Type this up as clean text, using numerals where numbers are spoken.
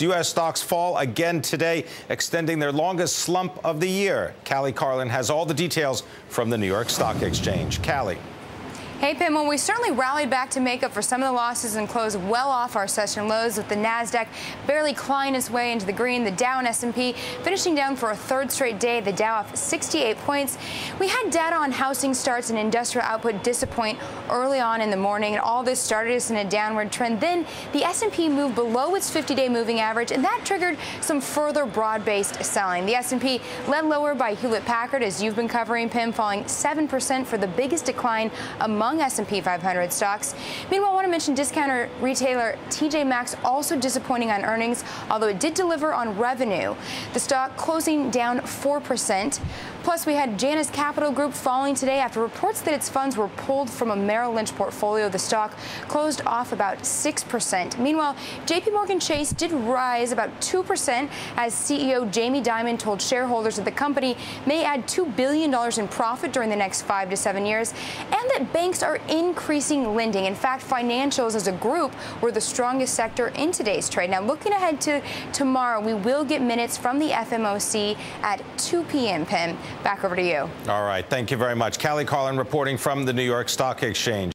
U.S. stocks fall again today, extending their longest slump of the year. Carlin has all the details from the New York Stock Exchange. Cali. Hey, Pimm. Well, we certainly rallied back to make up for some of the losses and closed well off our session lows, with the Nasdaq barely clawing its way into the green. The Dow and S&P finishing down for a third straight day. The Dow off 68 points. We had data on housing starts and industrial output disappoint early on in the morning, and all this started us in a downward trend. Then the S&P moved below its 50-day moving average, and that triggered some further broad-based selling. The S&P led lower by Hewlett-Packard, as you've been covering, Pimm, falling 7% for the biggest decline among S&P 500 stocks. Meanwhile, I want to mention discounter retailer TJ Maxx also disappointing on earnings, although it did deliver on revenue. The stock closing down 4%. Plus, we had Janus Capital Group falling today after reports that its funds were pulled from a Merrill Lynch portfolio. The stock closed off about 6%. Meanwhile, JPMorgan Chase did rise about 2% as CEO Jamie Dimon told shareholders that the company may add $2 billion in profit during the next 5 to 7 years, and that banks are increasing lending. In fact, financials as a group were the strongest sector in today's trade. Now, looking ahead to tomorrow, we will get minutes from the FOMC at 2 p.m. Pimm. Back over to you. All right. Thank you very much. Carlin reporting from the New York Stock Exchange.